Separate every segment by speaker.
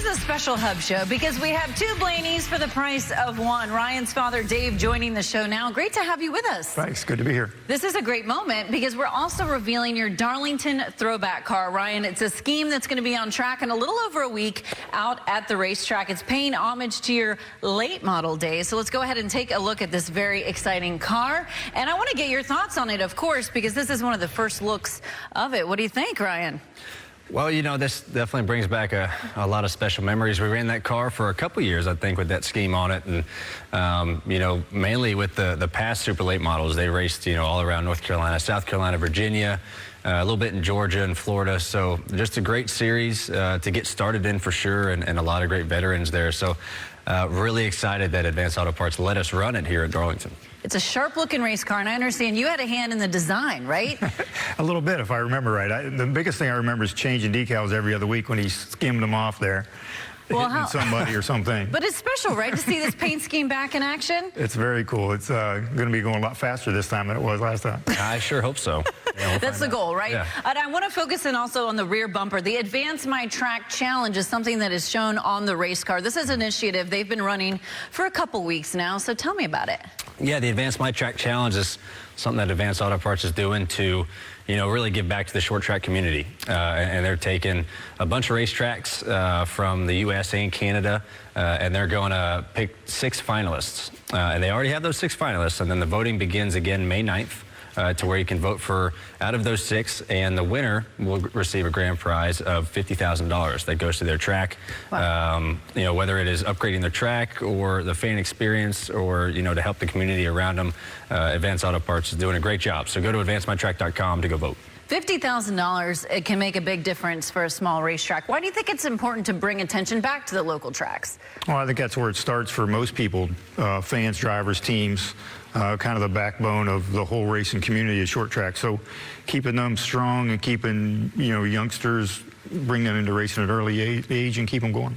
Speaker 1: is a special Hub show because we have two Blaneys for the price of one. Ryan's father, Dave, joining the show now. Great to have you with us.
Speaker 2: Thanks. Good to be here.
Speaker 1: This is a great moment because we're also revealing your Darlington throwback car. Ryan, it's a scheme that's going to be on track in a little over a week out at the racetrack. It's paying homage to your late model days. So let's go ahead and take a look at this very exciting car. And I want to get your thoughts on it, of course, because this is one of the first looks of it. What do you think, Ryan?
Speaker 3: Well, you know, this definitely brings back a lot of special memories. We ran that car for a couple years, I think, with that scheme on it. And, you know, mainly with the past super late models. They raced, you know, all around North Carolina, South Carolina, Virginia, a little bit in Georgia and Florida. So just a great series to get started in for sure, and a lot of great veterans there. So really excited that Advanced Auto Parts let us run it here at Darlington.
Speaker 1: It's a sharp-looking race car, and I understand you had a hand in the design, right?
Speaker 2: A little bit, if I remember right. The biggest thing I remember is changing decals every other week when he skimmed them off there. Well, hitting somebody or something.
Speaker 1: But it's special, right, to see this paint scheme back in action?
Speaker 2: It's very cool. It's going to be going a lot faster this time than it was last time.
Speaker 3: I sure hope so.
Speaker 1: Yeah, that's the goal, right?
Speaker 3: Yeah.
Speaker 1: And I want to focus in also on the rear bumper. The Advance My Track Challenge is something that is shown on the race car. This is an initiative they've been running for a couple weeks now, so tell me about it.
Speaker 3: Yeah, the Advance My Track Challenge is something that Advanced Auto Parts is doing to, you know, really give back to the short track community. And they're taking a bunch of racetracks from the U.S. and Canada, and they're going to pick 6 finalists. And they already have those 6 finalists, and then the voting begins again May 9th. To where you can vote for out of those 6, and the winner will receive a grand prize of $50,000 that goes to their track. Wow. You know, whether it is upgrading their track or the fan experience, or, you know, to help the community around them, Advanced Auto Parts is doing a great job. So go to advancemytrack.com to go vote.
Speaker 1: $50,000, it can make a big difference for a small racetrack. Why do you think it's important to bring attention back to the local tracks?
Speaker 2: Well, I think that's where it starts for most people, fans, drivers, teams, kind of the backbone of the whole racing community is short track. So keeping them strong and keeping, you know, youngsters, bring them into racing at an early age and keep them going.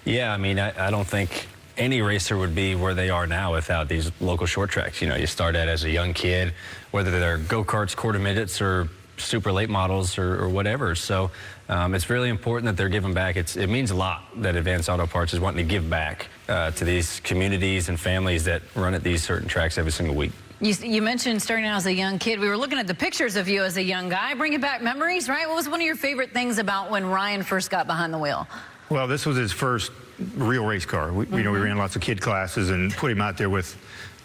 Speaker 2: Yeah,
Speaker 3: I mean, I don't think any racer would be where they are now without these local short tracks. You know, you start out as a young kid, whether they're go-karts, quarter midgets, or super late models or whatever. So it's really important that they're giving back. It means a lot that Advanced Auto Parts is wanting to give back to these communities and families that run at these certain tracks every single week.
Speaker 1: You mentioned starting out as a young kid. We were looking at the pictures of you as a young guy, bringing back memories, right? What was one of your favorite things about when Ryan first got behind the wheel?
Speaker 2: Well, this was his first real race car. You know, we ran lots of kid classes and put him out there with,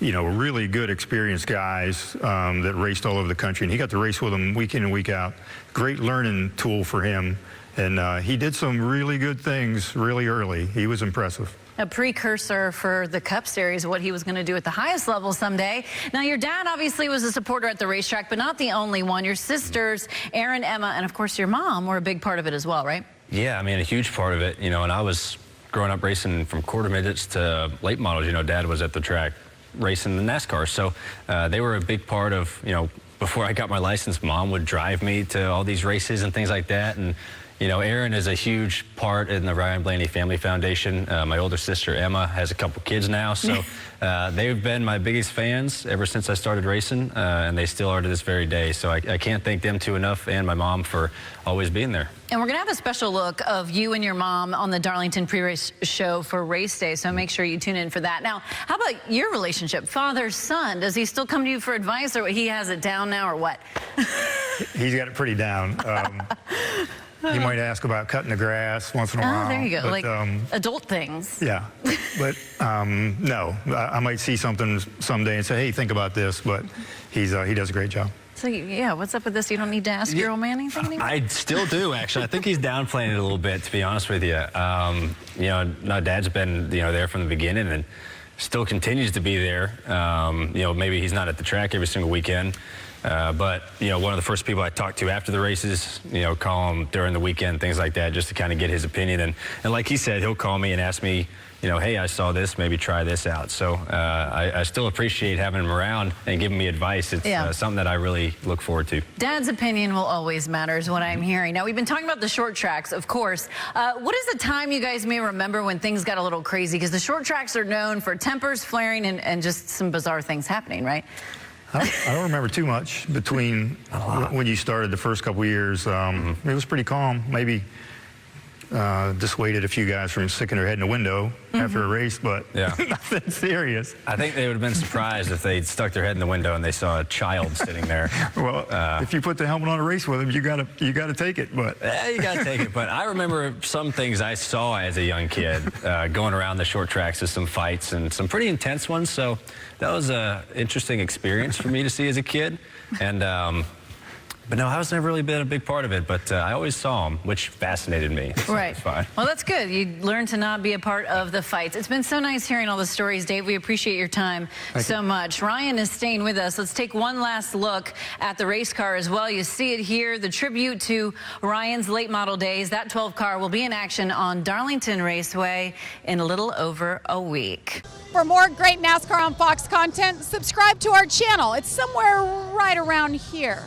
Speaker 2: you know, really good, experienced guys that raced all over the country. And he got to race with them week in and week out. Great learning tool for him. And he did some really good things really early. He was impressive.
Speaker 1: A precursor for the Cup Series, what he was going to do at the highest level someday. Now, your dad obviously was a supporter at the racetrack, but not the only one. Your sisters, Aaron, Emma, and of course your mom were a big part of it as well, right? Yeah,
Speaker 3: I mean, a huge part of it. You know, and I was growing up racing from quarter midgets to late models. You know, Dad was at the track racing the NASCAR. So they were a big part of, you know, before I got my license, Mom would drive me to all these races and things like that. And, you know, Aaron is a huge part in the Ryan Blaney Family Foundation. My older sister, Emma, has a couple kids now. So they've been my biggest fans ever since I started racing, and they still are to this very day. So I can't thank them too enough, and my mom for always being there.
Speaker 1: And we're going to have a special look of you and your mom on the Darlington pre-race show for Raceday, so make sure you tune in for that. Now, how about your relationship, father-son? Does he still come to you for advice, or he has it down now, or what?
Speaker 2: He's got it pretty down. He might ask about cutting the grass once in a while.
Speaker 1: Oh, there you go,
Speaker 2: but,
Speaker 1: like adult things.
Speaker 2: Yeah, but no, I might see something someday and say, hey, think about this, but he does a great job.
Speaker 1: So, yeah, what's up with this? You don't need to ask your old man anything anymore?
Speaker 3: I still do, actually. I think he's downplaying it a little bit, to be honest with you. You know, no, Dad's been, you know, there from the beginning and still continues to be there. You know, maybe he's not at the track every single weekend. But, you know, one of the first people I talked to after the races, you know, call him during the weekend, things like that, just to kind of get his opinion. And like he said, he'll call me and ask me, you know, hey, I saw this, maybe try this out. So I still appreciate having him around and giving me advice. It's something that I really look forward to.
Speaker 1: Dad's opinion will always matter is what I'm hearing. Now, we've been talking about the short tracks, of course. What is the time you guys may remember when things got a little crazy? Because the short tracks are known for tempers flaring and just some bizarre things happening, right?
Speaker 2: I don't remember too much between when you started the first couple of years. It was pretty calm. Maybe dissuaded a few guys from sticking their head in the window after a race, but nothing serious.
Speaker 3: I think they would have been surprised if they'd stuck their head in the window and they saw a child sitting there.
Speaker 2: Well, if you put the helmet on a race with them, you gotta take it. But
Speaker 3: you gotta take it. But I remember some things I saw as a young kid going around the short tracks with some fights and some pretty intense ones. So that was an interesting experience for me to see as a kid. And but no, I was never really been a big part of it, but I always saw them, which fascinated me. So
Speaker 1: right.
Speaker 3: it's fine.
Speaker 1: Well, that's good. You learn to not be a part of the fights. It's been so nice hearing all the stories, Dave. We appreciate your time so much. Ryan is staying with us. Let's take one last look at the race car as well. You see it here, the tribute to Ryan's late model days. That 12 car will be in action on Darlington Raceway in a little over a week.
Speaker 4: For more great NASCAR on Fox content, subscribe to our channel. It's somewhere right around here.